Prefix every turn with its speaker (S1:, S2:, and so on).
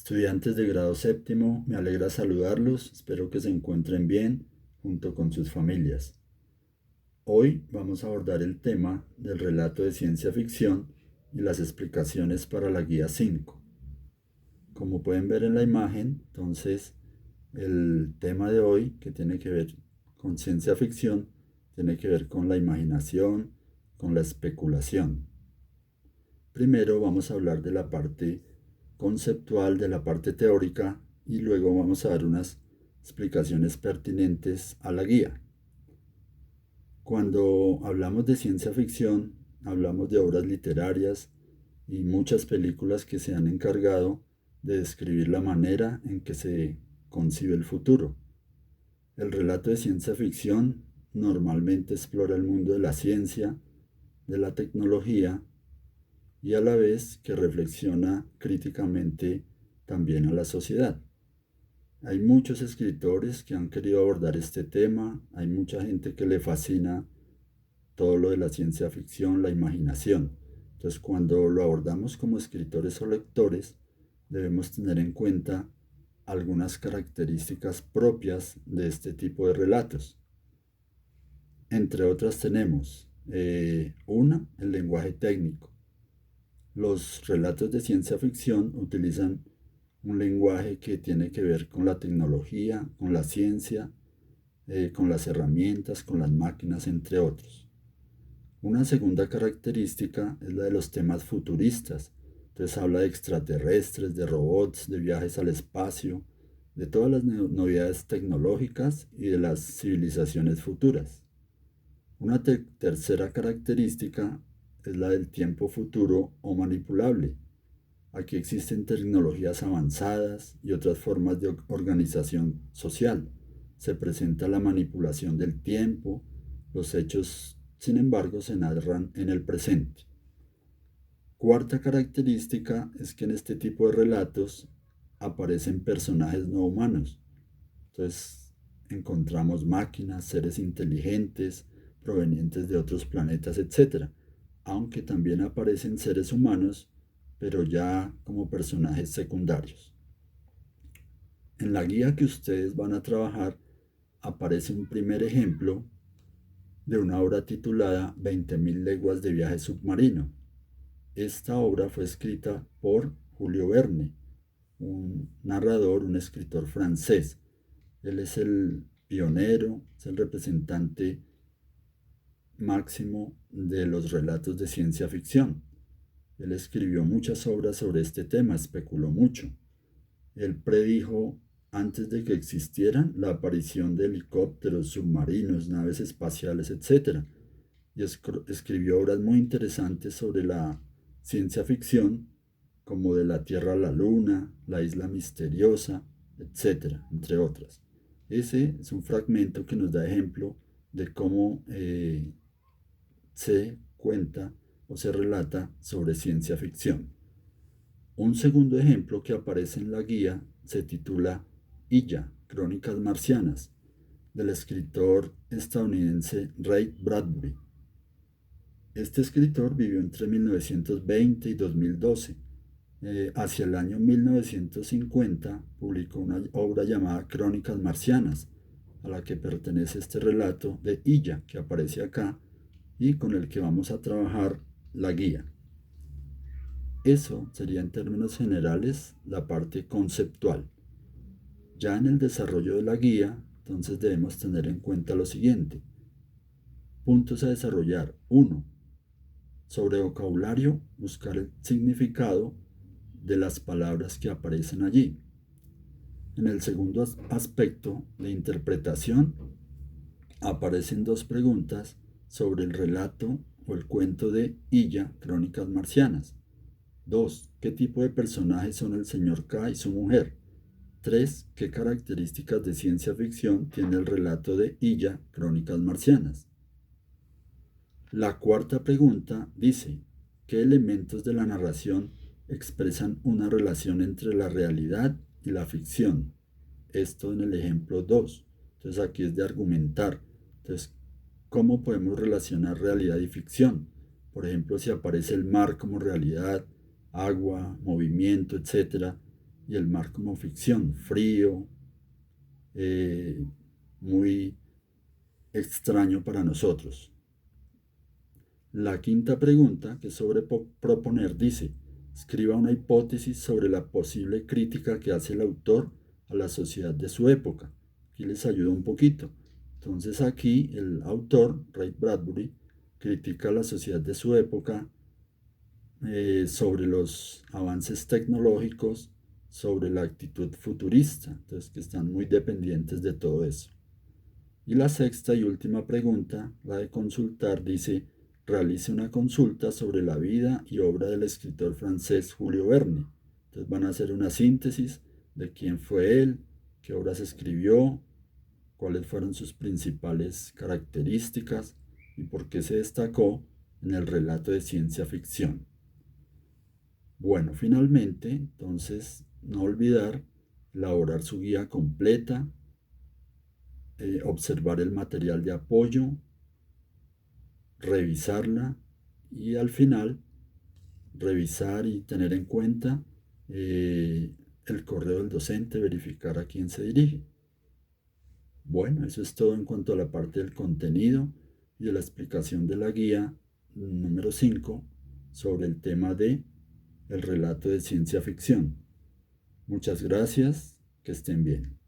S1: Estudiantes de grado séptimo, me alegra saludarlos, espero que se encuentren bien junto con sus familias. Hoy vamos a abordar el tema del relato de ciencia ficción y las explicaciones para la guía 5. Como pueden ver en la imagen, entonces el tema de hoy que tiene que ver con ciencia ficción tiene que ver con la imaginación, con la especulación. Primero vamos a hablar de la parte conceptual, de la parte teórica, y luego vamos a dar unas explicaciones pertinentes a la guía. Cuando hablamos de ciencia ficción, hablamos de obras literarias y muchas películas que se han encargado de describir la manera en que se concibe el futuro. El relato de ciencia ficción normalmente explora el mundo de la ciencia, de la tecnología, y a la vez que reflexiona críticamente también a la sociedad. Hay muchos escritores que han querido abordar este tema, hay mucha gente que le fascina todo lo de la ciencia ficción, la imaginación. Entonces, cuando lo abordamos como escritores o lectores, debemos tener en cuenta algunas características propias de este tipo de relatos. Entre otras tenemos una, el lenguaje técnico. Los relatos de ciencia ficción utilizan un lenguaje que tiene que ver con la tecnología, con la ciencia, con las herramientas, con las máquinas, entre otros. Una segunda característica es la de los temas futuristas. Entonces habla de extraterrestres, de robots, de viajes al espacio, de todas las novedades tecnológicas y de las civilizaciones futuras. Una tercera característica es la del tiempo futuro o manipulable. Aquí existen tecnologías avanzadas y otras formas de organización social. Se presenta la manipulación del tiempo, los hechos, sin embargo, se narran en el presente. Cuarta característica es que en este tipo de relatos aparecen personajes no humanos. Entonces encontramos máquinas, seres inteligentes, provenientes de otros planetas, etc. Aunque también aparecen seres humanos, pero ya como personajes secundarios. En la guía que ustedes van a trabajar aparece un primer ejemplo de una obra titulada 20.000 leguas de viaje submarino. Esta obra fue escrita por Julio Verne, un narrador, un escritor francés. Él es el pionero, es el representante máximo de los relatos de ciencia ficción. Él escribió muchas obras sobre este tema, especuló mucho. Él predijo, antes de que existieran, la aparición de helicópteros, submarinos, naves espaciales, etc. Y escribió obras muy interesantes sobre la ciencia ficción, como de la Tierra a la Luna, la Isla Misteriosa, etc., entre otras. Ese es un fragmento que nos da ejemplo de cómo se cuenta o se relata sobre ciencia ficción. Un segundo ejemplo que aparece en la guía se titula Illa, Crónicas Marcianas, del escritor estadounidense Ray Bradbury. Este escritor vivió entre 1920 y 2012. Hacia el año 1950 publicó una obra llamada Crónicas Marcianas, a la que pertenece este relato de Illa, que aparece acá, y con el que vamos a trabajar la guía. Eso sería en términos generales la parte conceptual. Ya en el desarrollo de la guía, entonces debemos tener en cuenta lo siguiente. Puntos a desarrollar. 1. Sobre vocabulario, buscar el significado de las palabras que aparecen allí. En el segundo aspecto de interpretación, aparecen dos preguntas sobre el relato o el cuento de Illa, Crónicas Marcianas. 2. ¿Qué tipo de personajes son el señor K y su mujer? 3. ¿Qué características de ciencia ficción tiene el relato de Illa, Crónicas Marcianas? La cuarta pregunta dice, ¿qué elementos de la narración expresan una relación entre la realidad y la ficción? Esto en el ejemplo 2. Entonces aquí es de argumentar. Entonces, ¿cómo podemos relacionar realidad y ficción? Por ejemplo, si aparece el mar como realidad, agua, movimiento, etc. y el mar como ficción, frío, muy extraño para nosotros. La quinta pregunta, que es sobre proponer, dice: escriba una hipótesis sobre la posible crítica que hace el autor a la sociedad de su época. Aquí les ayuda un poquito. Entonces aquí el autor, Ray Bradbury, critica a la sociedad de su época sobre los avances tecnológicos, sobre la actitud futurista, entonces que están muy dependientes de todo eso. Y la sexta y última pregunta, la de consultar, dice: realice una consulta sobre la vida y obra del escritor francés Julio Verne. Entonces van a hacer una síntesis de quién fue él, qué obras escribió, cuáles fueron sus principales características y por qué se destacó en el relato de ciencia ficción. Bueno, finalmente, entonces, no olvidar elaborar su guía completa, observar el material de apoyo, revisarla y al final revisar y tener en cuenta el correo del docente, verificar a quién se dirige. Bueno, eso es todo en cuanto a la parte del contenido y de la explicación de la guía número 5 sobre el tema de el relato de ciencia ficción. Muchas gracias, que estén bien.